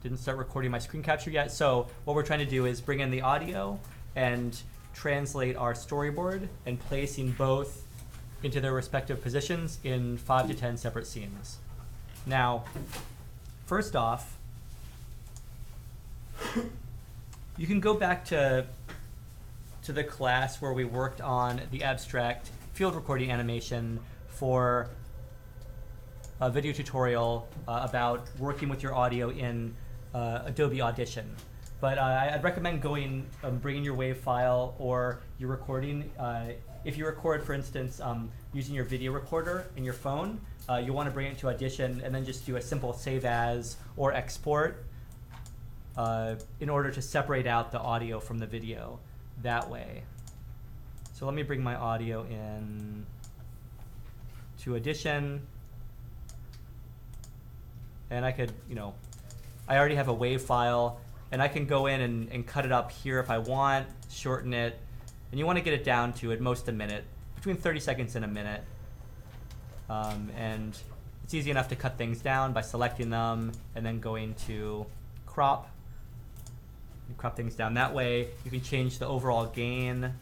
didn't start recording my screen capture yet. So what we're trying to do is bring in the audio and translate our storyboard and placing both into their respective positions in 5 to 10 separate scenes. Now, first off, you can go back to the class where we worked on the abstract field recording animation for a video tutorial about working with your audio in Adobe Audition. But I'd recommend bringing your WAV file or your recording. If you record, for instance, using your video recorder in your phone, you'll want to bring it to Audition and then just do a simple save as or export in order to separate out the audio from the video that way. So let me bring my audio in to Audition. And I could, I already have a WAV file, and I can go in and cut it up here if I want, shorten it. And you want to get it down to at most a minute, between 30 seconds and a minute. And it's easy enough to cut things down by selecting them and then going to crop. You crop things down that way. You can change the overall gain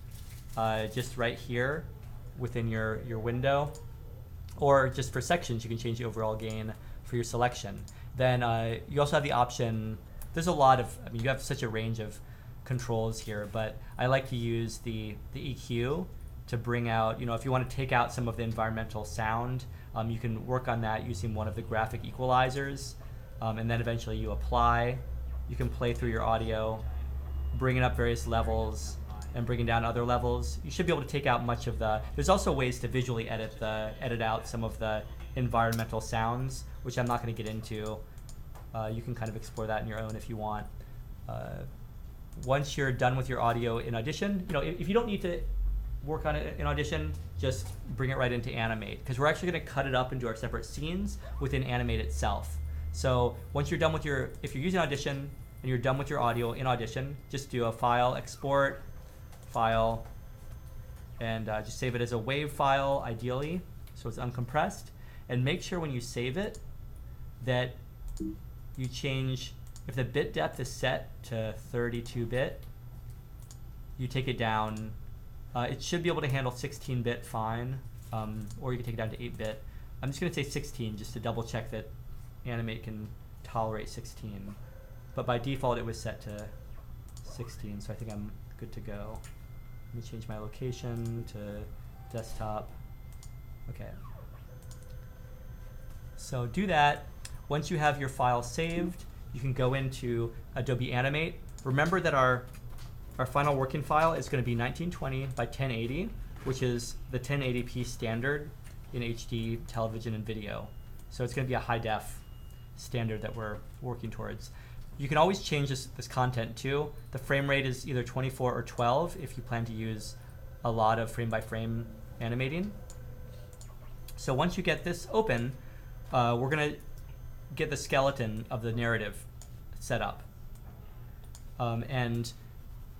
just right here within your window. Or just for sections, you can change the overall gain for your selection. Then you also have the option, there's a lot of, you have such a range of controls here, but I like to use the EQ to bring out, if you want to take out some of the environmental sound, you can work on that using one of the graphic equalizers, and then eventually you apply. You can play through your audio, bringing up various levels and bringing down other levels. You should be able to take out much of there's also ways to visually edit out some of the environmental sounds, which I'm not going to get into. You can kind of explore that on your own if you want. Once you're done with your audio in Audition, if you don't need to work on it in Audition, just bring it right into Animate, because we're actually going to cut it up into our separate scenes within Animate itself. So once you're done with if you're using Audition and you're done with your audio in Audition, just do a File, Export, File, and just save it as a WAV file, ideally, so it's uncompressed. And make sure when you save it that you change, if the bit depth is set to 32-bit, you take it down. It should be able to handle 16-bit fine, or you can take it down to 8-bit. I'm just going to say 16 just to double check that Animate can tolerate 16. But by default it was set to 16, so I think I'm good to go. Let me change my location to desktop. Okay. So do that. Once you have your file saved, you can go into Adobe Animate. Remember that our final working file is going to be 1920 by 1080, which is the 1080p standard in HD television and video. So it's going to be a high def standard that we're working towards. You can always change this content too. The frame rate is either 24 or 12 if you plan to use a lot of frame by frame animating. So once you get this open, we're going to get the skeleton of the narrative set up. And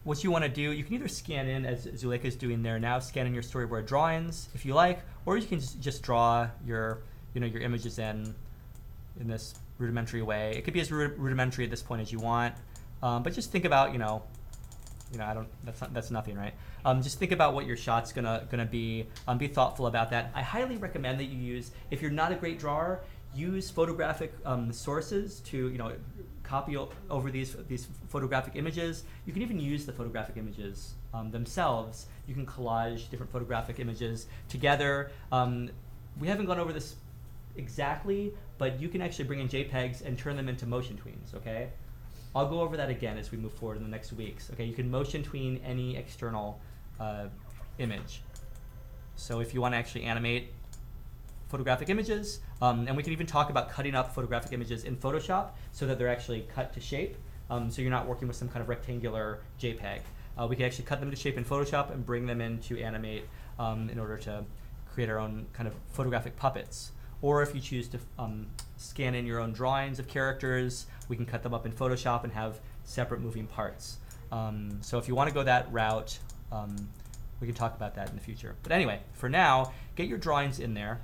what you want to do, you can either scan in, as Zuleika is doing there now, scan in your storyboard drawings if you like, or you can just draw your images in this rudimentary way. It could be as rudimentary at this point as you want, but just think about, that's nothing, right? Just think about what your shot's gonna be. Be thoughtful about that. I highly recommend that you use, if you're not a great drawer, use photographic sources to copy over these photographic images. You can even use the photographic images themselves. You can collage different photographic images together. We haven't gone over this exactly, but you can actually bring in JPEGs and turn them into motion tweens, okay? I'll go over that again as we move forward in the next weeks. Okay, you can motion tween any external image. So if you want to actually animate photographic images, and we can even talk about cutting up photographic images in Photoshop so that they're actually cut to shape, so you're not working with some kind of rectangular JPEG. We can actually cut them to shape in Photoshop and bring them into Animate in order to create our own kind of photographic puppets. Or if you choose to scan in your own drawings of characters, we can cut them up in Photoshop and have separate moving parts. So if you want to go that route, we can talk about that in the future. But anyway, for now, get your drawings in there.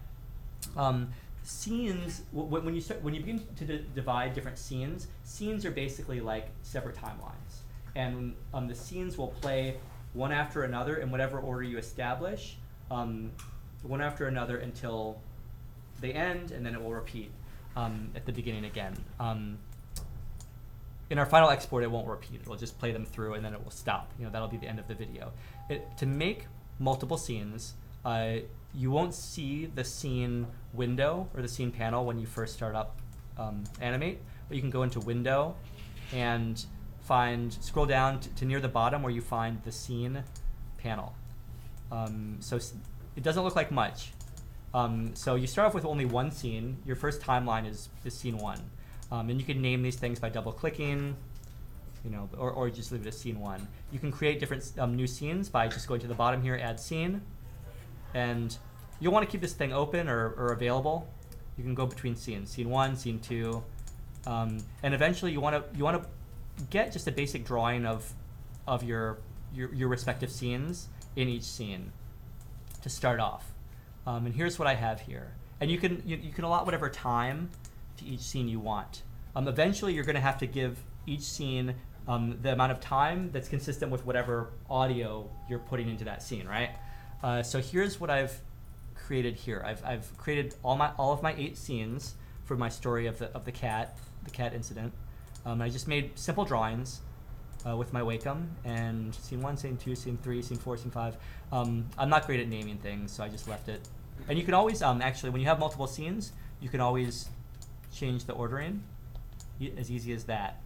scenes, when you begin to divide different scenes, scenes are basically like separate timelines, and the scenes will play one after another in whatever order you establish, one after another until they end, and then it will repeat at the beginning again. In our final export, it won't repeat. It will just play them through, and then it will stop. That'll be the end of the video. To make multiple scenes, you won't see the scene window or the scene panel when you first start up Animate, but you can go into Window and scroll down to near the bottom where you find the scene panel. So it doesn't look like much. So you start off with only one scene. Your first timeline is scene 1. And you can name these things by double-clicking, or just leave it as scene 1. You can create different new scenes by just going to the bottom here, Add Scene. And you'll want to keep this thing open or available. You can go between scenes, scene 1, scene 2. And eventually you want to get just a basic drawing of your respective scenes in each scene to start off. And here's what I have here. And you can allot whatever time to each scene you want. Eventually you're going to have to give each scene the amount of time that's consistent with whatever audio you're putting into that scene, right? So here's what I've created here. I've created all of my 8 scenes for my story of the cat incident. I just made simple drawings with my Wacom, and scene 1, scene 2, scene 3, scene 4, scene 5. I'm not great at naming things, so I just left it. And you can always, actually, when you have multiple scenes, you can always change the ordering, as easy as that.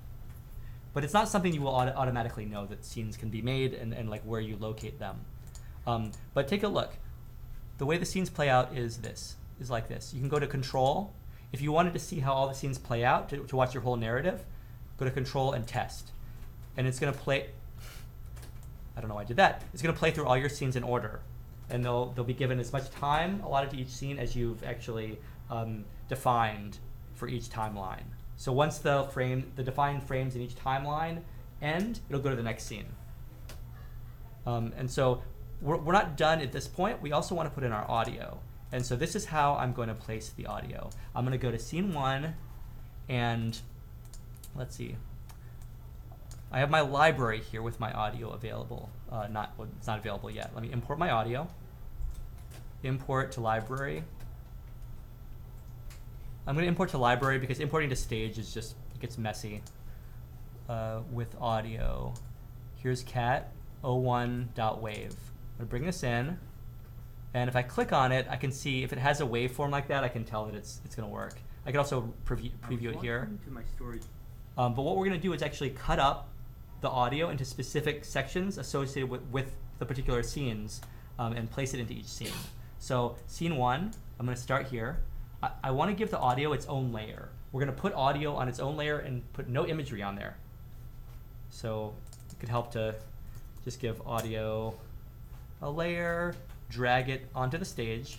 But it's not something you will automatically know that scenes can be made and like where you locate them. But take a look. The way the scenes play out is like this. You can go to Control. If you wanted to see how all the scenes play out, to watch your whole narrative, go to Control and Test. And it's going to play, I don't know why I did that. It's going to play through all your scenes in order. And they'll be given as much time allotted to each scene as you've actually defined for each timeline. So once the defined frames in each timeline end, it'll go to the next scene. And so we're not done at this point. We also want to put in our audio. And so this is how I'm going to place the audio. I'm going to go to scene 1, and let's see. I have my library here with my audio available. It's not available yet. Let me import my audio. Import to library. I'm going to import to library because importing to stage it gets messy with audio. Here's cat01.wave. I'm going to bring this in, and if I click on it, I can see if it has a waveform like that, I can tell that it's going to work. I can also preview it here. But what we're going to do is actually cut up the audio into specific sections associated with the particular scenes and place it into each scene. So scene 1, I'm going to start here. I want to give the audio its own layer. We're going to put audio on its own layer and put no imagery on there. So it could help to just give audio a layer, drag it onto the stage,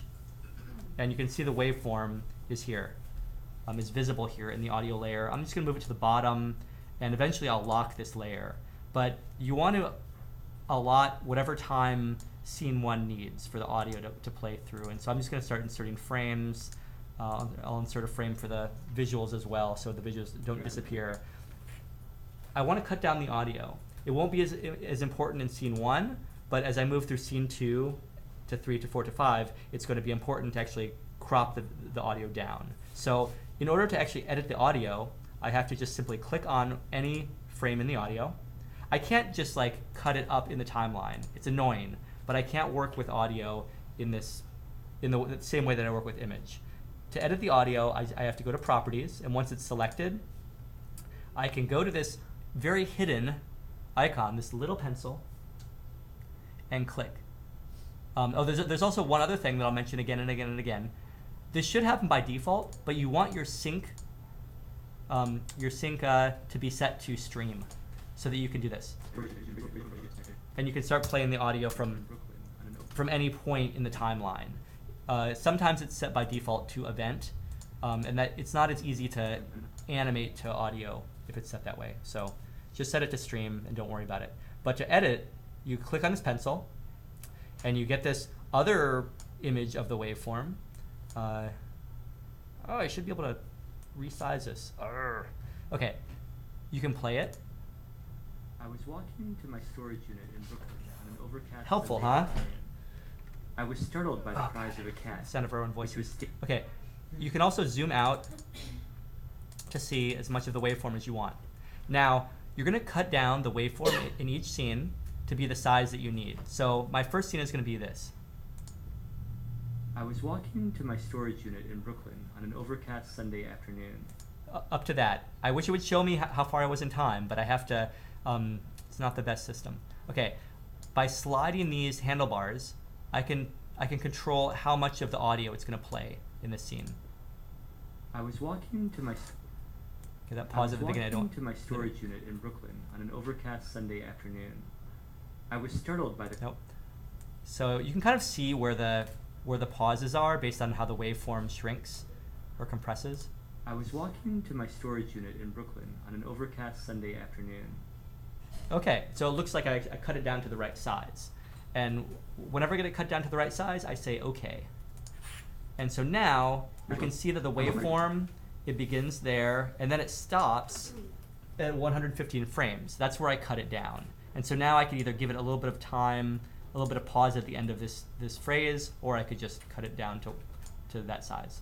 and you can see the waveform is here, is visible here in the audio layer. I'm just going to move it to the bottom, and eventually I'll lock this layer. But you want to allot whatever time scene 1 needs for the audio to play through. And so I'm just going to start inserting frames. I'll insert a frame for the visuals as well, so the visuals don't disappear. I want to cut down the audio. It won't be as important in scene 1, but as I move through scene 2 to 3 to 4 to 5, it's going to be important to actually crop the audio down. So in order to actually edit the audio, I have to just simply click on any frame in the audio. I can't just like cut it up in the timeline. It's annoying, but I can't work with audio in the same way that I work with image. To edit the audio, I have to go to Properties, and once it's selected, I can go to this very hidden icon, this little pencil, and click. There's also one other thing that I'll mention again and again and again. This should happen by default, but you want your sync to be set to stream, so that you can do this, and you can start playing the audio from any point in the timeline. Sometimes it's set by default to event, and that it's not as easy to animate to audio if it's set that way. So just set it to stream and don't worry about it. But to edit, you click on this pencil, and you get this other image of the waveform. Oh, I should be able to resize this. Arrgh. Okay, you can play it. I was walking to my storage unit in Brooklyn on an overcast Helpful, Sunday huh? afternoon. I was startled by the cries of a cat. Sound of our own which voices. was Okay, you can also zoom out to see as much of the waveform as you want. Now, you're going to cut down the waveform in each scene to be the size that you need. So my first scene is going to be this. I was walking to my storage unit in Brooklyn on an overcast Sunday afternoon. Up to that. I wish it would show me how far I was in time, but I have to, it's not the best system. Okay, by sliding these handlebars, I can control how much of the audio it's going to play in this scene. I was walking to my Okay, that pause at the beginning. I don't. to my storage unit in Brooklyn on an overcast Sunday afternoon. I was startled by the. Nope. So you can kind of see where the pauses are based on how the waveform shrinks or compresses. I was walking to my storage unit in Brooklyn on an overcast Sunday afternoon. Okay, so it looks like I cut it down to the right size. And whenever I get it cut down to the right size, I say okay. And so now you can see that the waveform, it begins there, and then it stops at 115 frames. That's where I cut it down. And so now I can either give it a little bit of time, a little bit of pause at the end of this phrase, or I could just cut it down to that size.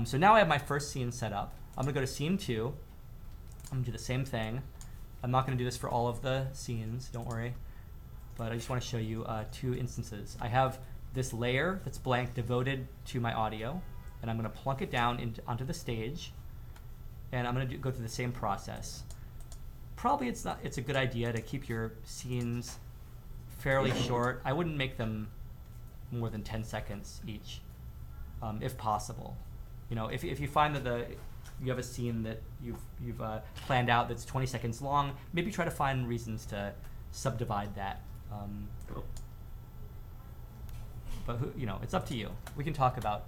So now I have my first scene set up. I'm going to go to scene 2. I'm going to do the same thing. I'm not going to do this for all of the scenes, don't worry. But I just want to show you 2 instances. I have this layer that's blank devoted to my audio, and I'm going to plunk it down onto the stage, and I'm going to go through the same process. Probably it's a good idea to keep your scenes fairly short. I wouldn't make them more than 10 seconds each, if possible. You know, if you find that you have a scene that you've planned out that's 20 seconds long, maybe try to find reasons to subdivide that. But you know, it's up to you. We can talk about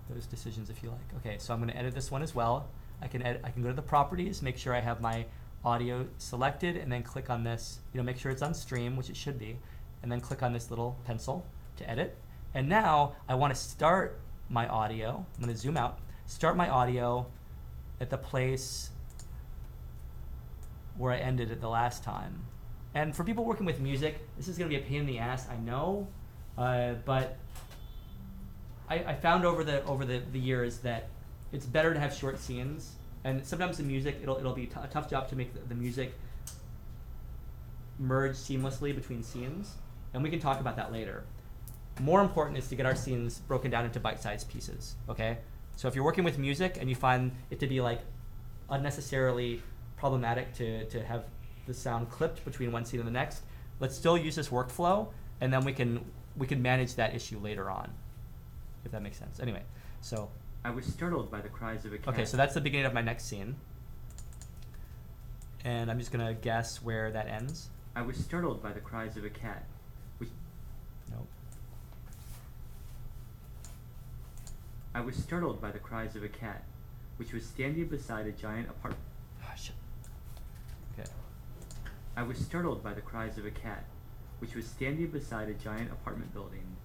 those decisions if you like. Okay, so I'm going to edit this one as well. I can go to the properties, make sure I have my audio selected, and then click on this. You know, make sure it's on stream, which it should be, and then click on this little pencil to edit. And now I want to start my audio. I'm going to zoom out. Start my audio at the place where I ended it the last time. And for people working with music, this is going to be a pain in the ass, I know, but I found over the years that it's better to have short scenes. And sometimes in music, it'll be a tough job to make the music merge seamlessly between scenes, and we can talk about that later. More important is to get our scenes broken down into bite-sized pieces. Okay, so if you're working with music and you find it to be like unnecessarily problematic to have the sound clipped between one scene and the next, let's still use this workflow, and then we can manage that issue later on, if that makes sense. Anyway, so I was startled by the cries of a cat. okay, so that's the beginning of my next scene, and I'm just gonna guess where that ends. I was startled by the cries of a cat. Nope. I was startled by the cries of a cat, which was standing beside a giant apartment. Oh, shit. Okay. I was startled by the cries of a cat, which was standing beside a giant apartment building.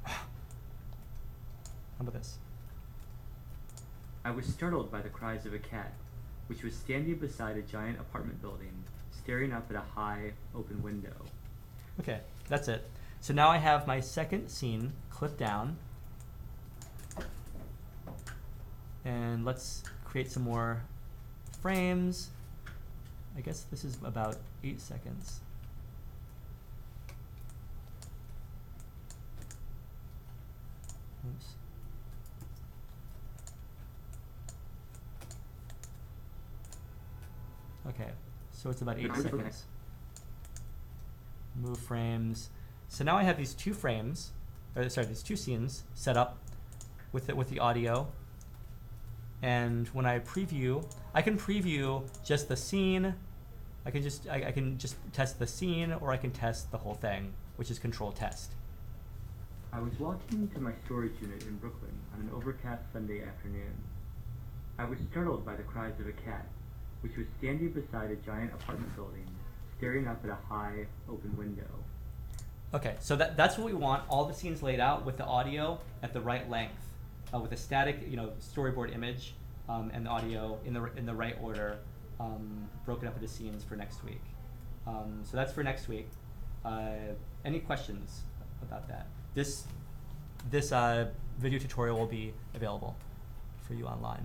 How about this? I was startled by the cries of a cat, which was standing beside a giant apartment building, staring up at a high, open window. Okay, that's it. So now I have my second scene clipped down. And let's create some more frames. I guess this is about 8 seconds. Oops. Okay, so it's about 8 seconds. Move frames. So now I have these two frames, these two scenes set up with the audio. And when I preview, I can preview just the scene. I can just test the scene, or I can test the whole thing, which is control test. I was walking to my storage unit in Brooklyn on an overcast Sunday afternoon. I was startled by the cries of a cat, which was standing beside a giant apartment building, staring up at a high, open window. Okay, so that's what we want, all the scenes laid out with the audio at the right length. with a static, storyboard image and the audio in the right order, broken up into scenes for next week. So that's for next week. Any questions about that? This video tutorial will be available for you online.